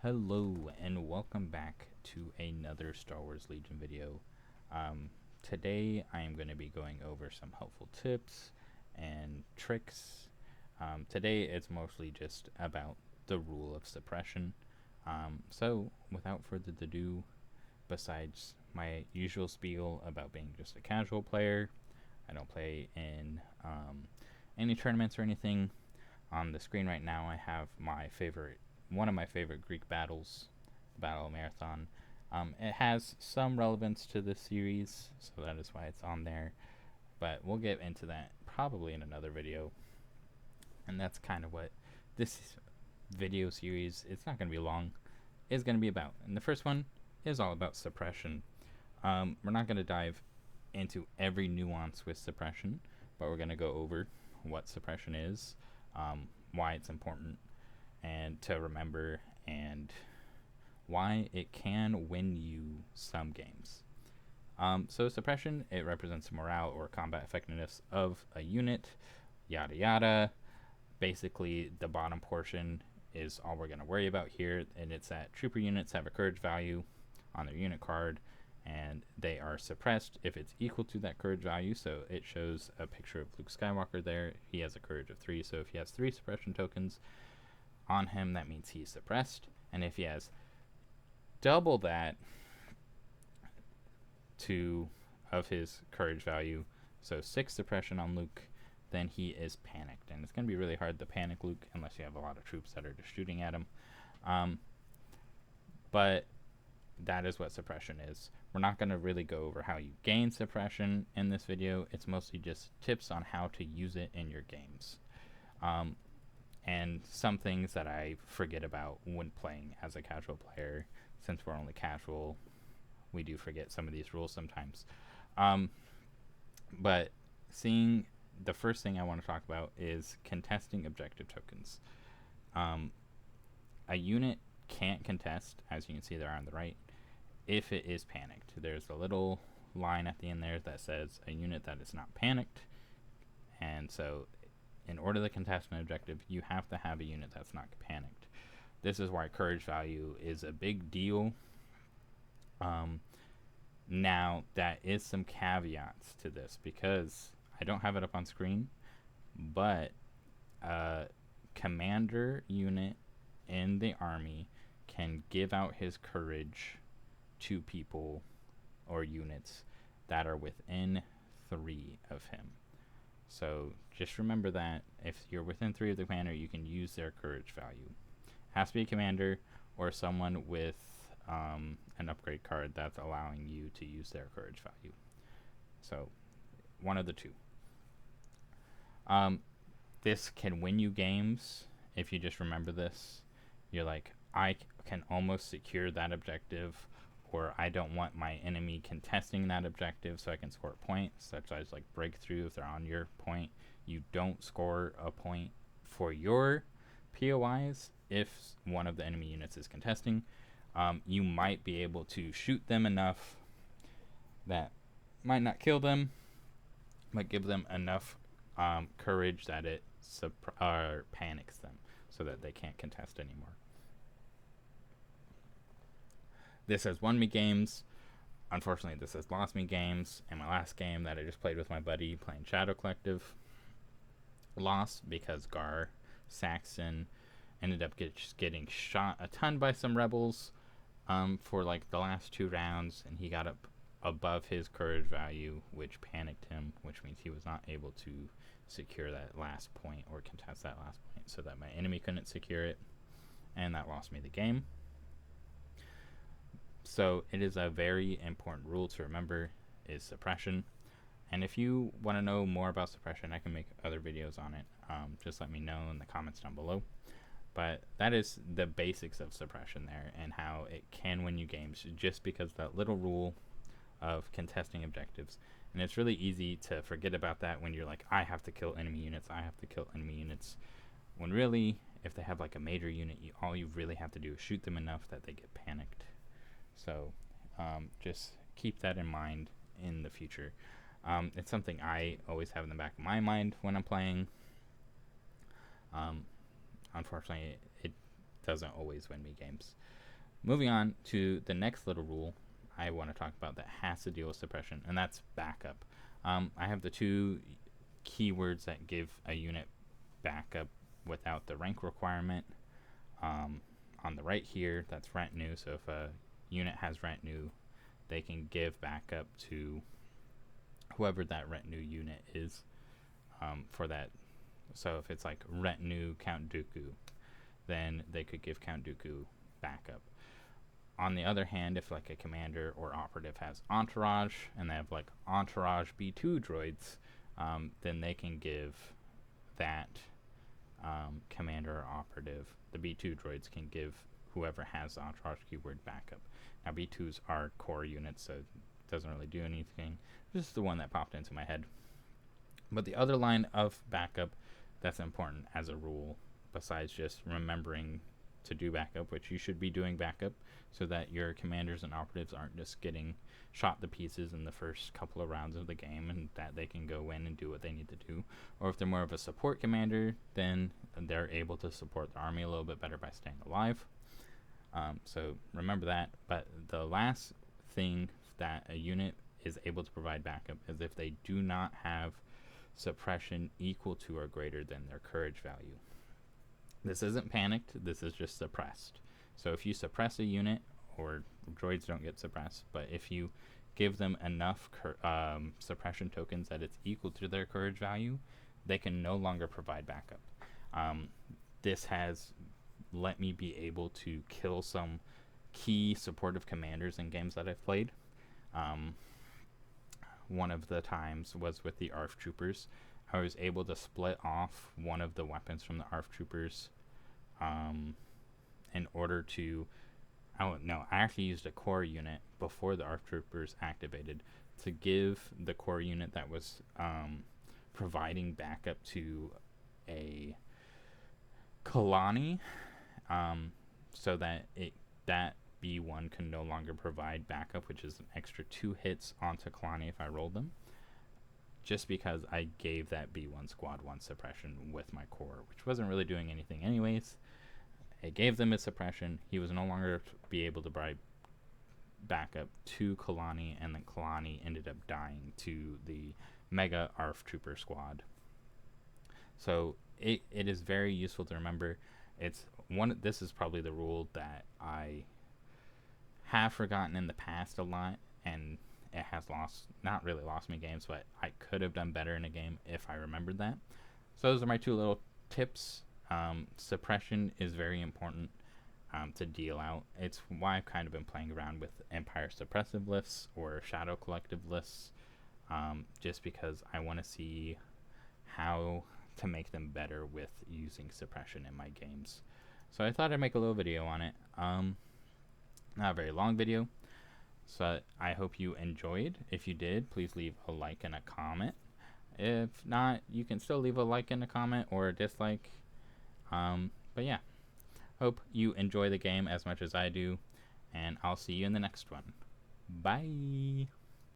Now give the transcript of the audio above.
Hello and welcome back to another Star Wars Legion video. Today I am going to be going over some helpful tips and tricks. Today it's mostly just about the rule of suppression. So without further ado, besides my usual spiel about being just a casual player, I don't play in any tournaments or anything. On the screen right now I have one of my favorite Greek battles, Battle of Marathon. It has some relevance to this series, so that is why it's on there, but we'll get into that probably in another video. And that's kind of what this video series, it's not going to be long, is going to be about. And the first one is all about suppression. We're not going to dive into every nuance with suppression, but we're going to go over what suppression is, why it's important and to remember, and why it can win you some games. So suppression, it represents morale or combat effectiveness of a unit, yada yada. Basically, the bottom portion is all we're going to worry about here, and it's that trooper units have a courage value on their unit card, and they are suppressed if it's equal to that courage value. So it shows a picture of Luke Skywalker there. He has a courage of 3, so if he has 3 suppression tokens on him, that means he's suppressed. And if he has double that of his courage value, so 6 suppression on Luke, then he is panicked. And it's going to be really hard to panic Luke unless you have a lot of troops that are just shooting at him. But that is what suppression is. We're not going to really go over how you gain suppression in this video. It's mostly just tips on how to use it in your games. And some things that I forget about when playing as a casual player. Since we're only casual, we do forget some of these rules sometimes. But the first thing I want to talk about is contesting objective tokens. A unit can't contest, as you can see there on the right, if it is panicked. There's a little line at the end there that says a unit that is not panicked, and so in order to contest an objective, you have to have a unit that's not panicked. This is why courage value is a big deal. Now, that is some caveats to this, because I don't have it up on screen, but a commander unit in the army can give out his courage to people or units that are within 3 of him. So just remember that if you're within 3 of the commander, you can use their courage value. It has to be a commander or someone with an upgrade card that's allowing you to use their courage value. So one of the two. This can win you games if you just remember this. You're like, I can almost secure that objective, or I don't want my enemy contesting that objective so I can score a point, such as like breakthrough. If they're on your point, you don't score a point for your POIs if one of the enemy units is contesting. You might be able to shoot them enough that might not kill them, but give them enough courage that it panics them so that they can't contest anymore. This has won me games. Unfortunately, this has lost me games. In my last game that I just played with my buddy playing Shadow Collective, lost because Gar Saxon ended up getting shot a ton by some rebels for like the last 2 rounds, and he got up above his courage value, which panicked him, which means he was not able to secure that last point or contest that last point, so that my enemy couldn't secure it, and that lost me the game. So it is a very important rule to remember, is suppression. And if you want to know more about suppression, I can make other videos on it. Just let me know in the comments down below. But that is the basics of suppression there, and how it can win you games just because that little rule of contesting objectives. And it's really easy to forget about that when you're like, I have to kill enemy units, when really, if they have like a major unit, all you really have to do is shoot them enough that they get panicked. So just keep that in mind in the future. It's something I always have in the back of my mind when I'm playing. Unfortunately, doesn't always win me games. Moving on to the next little rule I want to talk about that has to deal with suppression, and that's backup. I have the two keywords that give a unit backup without the rank requirement. On the right here, that's rent new. So if a unit has rent new, they can give backup to whoever that rent new unit is for that. So if it's like rent new Count Dooku, then they could give Count Dooku backup. On the other hand, if like a commander or operative has entourage and they have like entourage B2 droids, then they can give that commander or operative, the B2 droids can give whoever has the entourage keyword backup. Now B2s are core units, so it doesn't really do anything. This is the one that popped into my head. But the other line of backup that's important as a rule, besides just remembering to do backup, which you should be doing backup so that your commanders and operatives aren't just getting shot to pieces in the first couple of rounds of the game, and that they can go in and do what they need to do. Or if they're more of a support commander, then they're able to support the army a little bit better by staying alive. So remember that. But the last thing that a unit is able to provide backup is if they do not have suppression equal to or greater than their courage value. This isn't panicked, this is just suppressed. So if you suppress a unit, or droids don't get suppressed, but if you give them enough suppression tokens that it's equal to their courage value, they can no longer provide backup. This has let me be able to kill some key supportive commanders in games that I've played. One of the times was with the ARF troopers. I was able to split off one of the weapons from the ARF troopers in order to... I actually used a core unit before the ARF troopers activated to give the core unit that was providing backup to a Kalani, so that that B1 can no longer provide backup, which is an extra 2 hits onto Kalani if I rolled them, just because I gave that B1 squad 1 suppression with my core, which wasn't really doing anything anyways. It gave them a suppression. He was no longer be able to provide backup to Kalani, and then Kalani ended up dying to the Mega ARF Trooper squad. So it is very useful to remember. This is probably the rule that I have forgotten in the past a lot, and it has not really lost me games, but I could have done better in a game if I remembered that. So those are my 2 little tips. Suppression is very important to deal out. It's why I've kind of been playing around with Empire suppressive lists or Shadow Collective lists, just because I want to see how to make them better with using suppression in my games. So I thought I'd make a little video on it. Not a very long video, so I hope you enjoyed. If you did, please leave a like and a comment. If not, you can still leave a like and a comment or a dislike. But yeah, hope you enjoy the game as much as I do, and I'll see you in the next one. Bye!